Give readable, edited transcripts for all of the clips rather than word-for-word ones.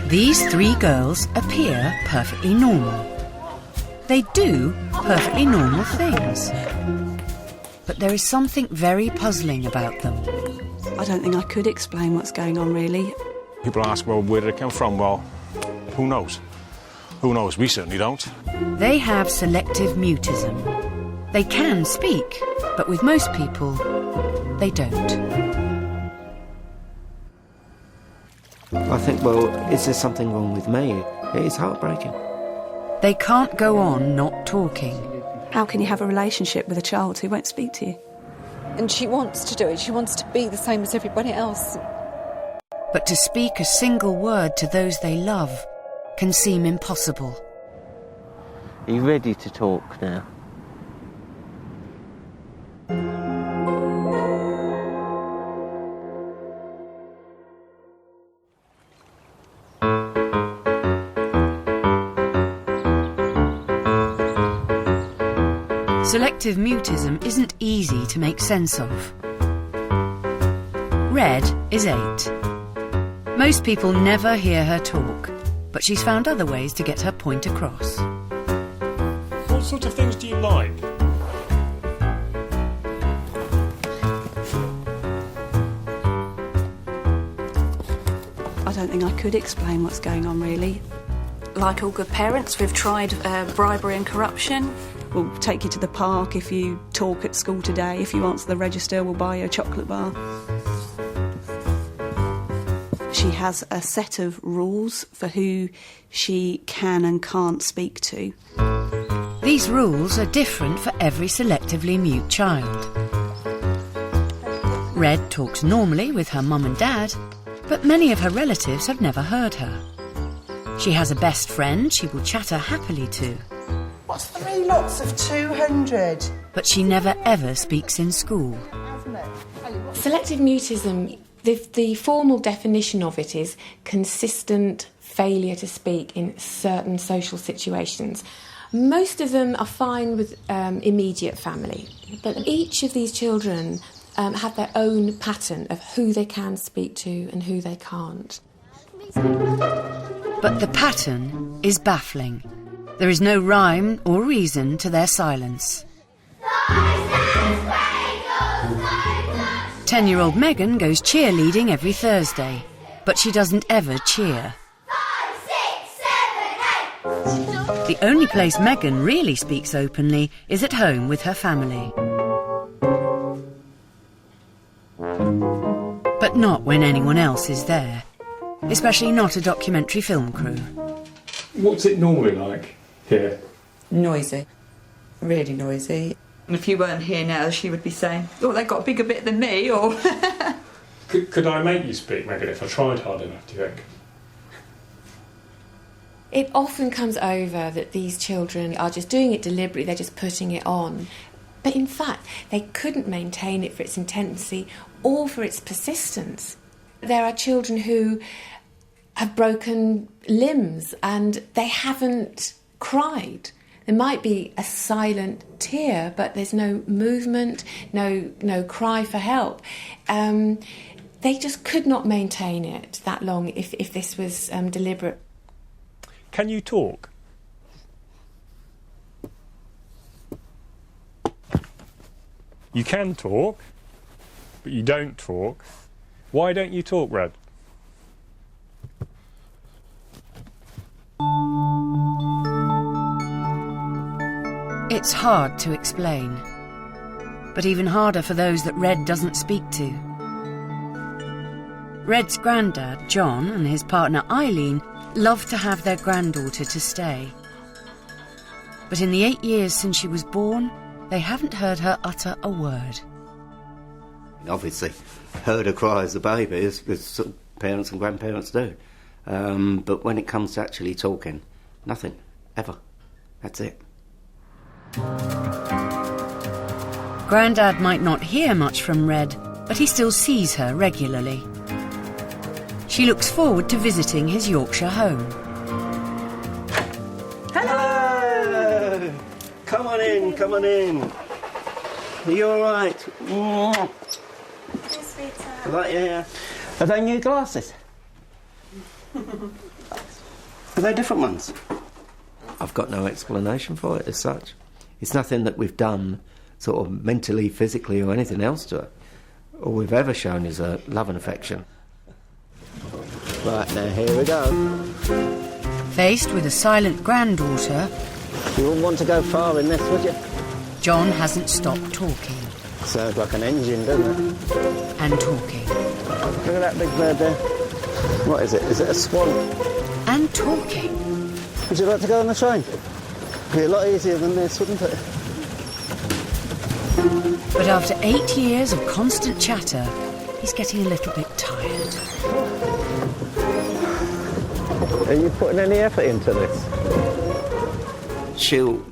These three girls appear perfectly normal. They do perfectly normal things. But there is something very puzzling about them. I don't think I could explain what's going on, really. People ask, well, where did it come from? Well, who knows? Who knows? We certainly don't. They have selective mutism. They can speak, but with most people, they don't. I think, well, is there something wrong with me? It is heartbreaking. They can't go on not talking. How can you have a relationship with a child who won't speak to you? And she wants to do it. She wants to be the same as everybody else. But to speak a single word to those they love can seem impossible. Are you ready to talk now? Selective mutism isn't easy to make sense of. Red is 8. Most people never hear her talk, but she's found other ways to get her point across. What sort of things do you like? I don't think I could explain what's going on, really. Like all good parents, we've tried bribery and corruption. We'll take you to the park if you talk at school today. If you answer the register, we'll buy you a chocolate bar. She has a set of rules for who she can and can't speak to. These rules are different for every selectively mute child. Red talks normally with her mum and dad, but many of her relatives have never heard her. She has a best friend she will chatter happily to. What's 3 lots of 200? But she never ever speaks in school. Selective mutism, the formal definition of it is consistent failure to speak in certain social situations. Most of them are fine with immediate family, but each of these children have their own pattern of who they can speak to and who they can't. But the pattern is baffling. There is no rhyme or reason to their silence. 10-year-old Megan goes cheerleading every Thursday, but she doesn't ever cheer. 5, 6, 7, 8. The only place Megan really speaks openly is at home with her family. But not when anyone else is there, especially not a documentary film crew. What's it normally like here? Noisy. Really noisy. And if you weren't here now, she would be saying, oh, they got a bigger bit than me, or... Could I make you speak, Megan, if I tried hard enough, do you think? It often comes over that these children are just doing it deliberately, they're just putting it on. But in fact, they couldn't maintain it for its intensity or for its persistence. There are children who have broken limbs and they haven't cried. There might be a silent tear, but there's no movement, no cry for help. They just could not maintain it that long if this was deliberate. Can you talk? You can talk, but you don't talk. Why don't you talk, Red? It's hard to explain, but even harder for those that Red doesn't speak to. Red's granddad, John, and his partner Eileen love to have their granddaughter to stay. But in the 8 years since she was born, they haven't heard her utter a word. Obviously, heard her cry as a baby, as sort of parents and grandparents do. But when it comes to actually talking, nothing, ever. That's it. Grandad might not hear much from Red, but he still sees her regularly. She looks forward to visiting his Yorkshire home. Hello! Come on in, come on in. Are you all right? Yes, sweetheart. Right, yeah. Are they new glasses? Are they different ones? I've got no explanation for it as such. It's nothing that we've done sort of mentally, physically or anything else to her. All we've ever shown is a love and affection. Right, now here we go. Faced with a silent granddaughter, You wouldn't want to go far in this, would you? John hasn't stopped talking Sounds like an engine, doesn't it? and talking Look at that big bird there. What is it? Is it a swan? and talking. Would you like to go on the train? It'd be a lot easier than this, wouldn't it? But after 8 years of constant chatter, he's getting a little bit tired. Are you putting any effort into this? She'll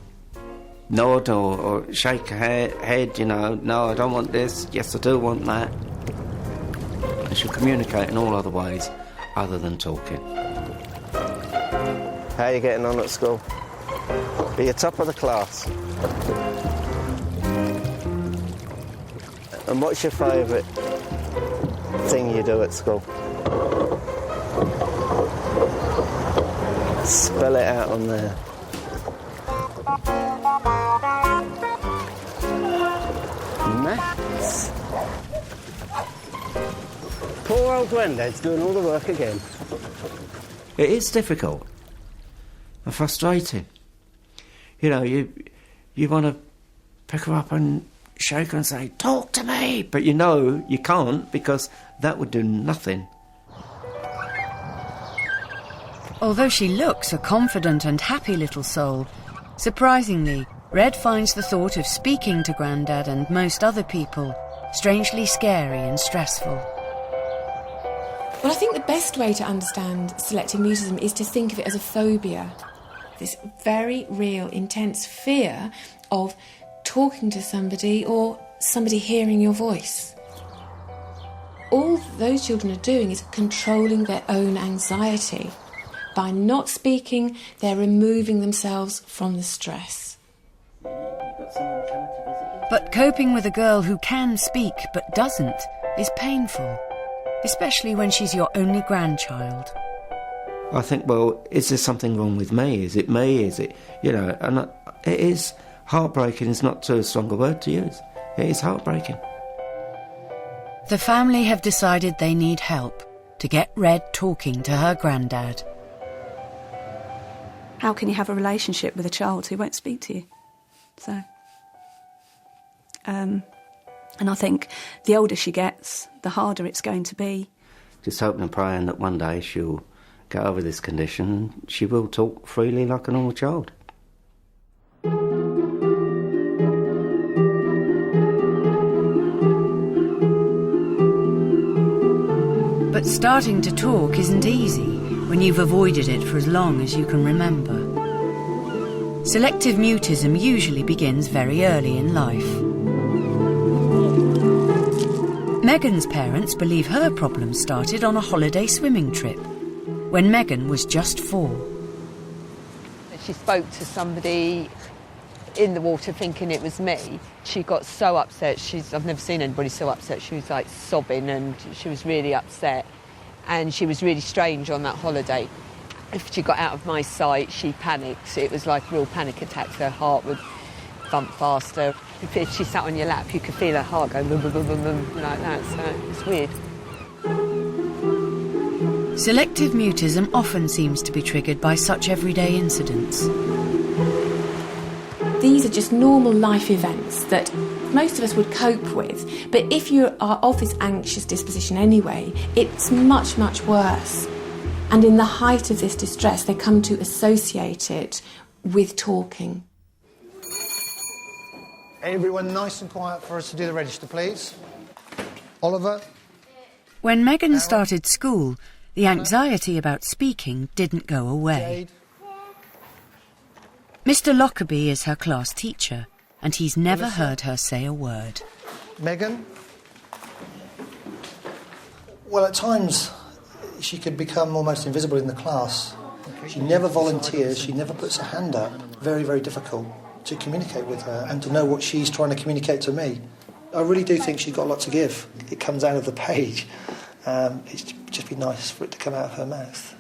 nod or shake her head, you know, no, I don't want this, yes, I do want that. And she'll communicate in all other ways other than talking. How are you getting on at school? Are you top of the class? And what's your favourite thing you do at school? Spell it out on there. Maths. Poor old Grandad's doing all the work again. It is difficult and frustrating. You know, you want to pick her up and shake her and say, talk to me, but you know you can't because that would do nothing. Although she looks a confident and happy little soul, surprisingly, Red finds the thought of speaking to Grandad and most other people strangely scary and stressful. Well, I think the best way to understand selective mutism is to think of it as a phobia. This very real, intense fear of talking to somebody or somebody hearing your voice. All those children are doing is controlling their own anxiety. By not speaking, they're removing themselves from the stress. But coping with a girl who can speak but doesn't is painful, especially when she's your only grandchild. I think, well, is there something wrong with me? Is it me? Is it, you know, and it is heartbreaking. Is not too strong a word to use. It is heartbreaking. The family have decided they need help to get Red talking to her Grandad. How can you have a relationship with a child who won't speak to you? So, and I think the older she gets, the harder it's going to be. Just hoping and praying that one day she'll get over this condition. She will talk freely like a normal child. But starting to talk isn't easy when you've avoided it for as long as you can remember. Selective mutism usually begins very early in life. Megan's parents believe her problem started on a holiday swimming trip when Megan was just 4. She spoke to somebody in the water thinking it was me. She got so upset. I've never seen anybody so upset. She was like sobbing and she was really upset. And she was really strange on that holiday. If she got out of my sight, she panicked. It was like real panic attacks. Her heart would thump faster. If she sat on your lap, you could feel her heart go boom, boom, boom, boom, boom, like that. So it's weird. Selective mutism often seems to be triggered by such everyday incidents. These are just normal life events that most of us would cope with, but if you are of this anxious disposition anyway, it's much, much worse. And in the height of this distress, they come to associate it with talking. Everyone nice and quiet for us to do the register, please. Oliver? When Megan started school, the anxiety about speaking didn't go away. Mr. Lockerbie is her class teacher, and he's never heard her say a word. Megan? Well, at times she could become almost invisible in the class. She never volunteers, she never puts her hand up. Very, very difficult to communicate with her and to know what she's trying to communicate to me. I really do think she's got a lot to give. It comes out of the page. It's just be nice for it to come out of her mouth.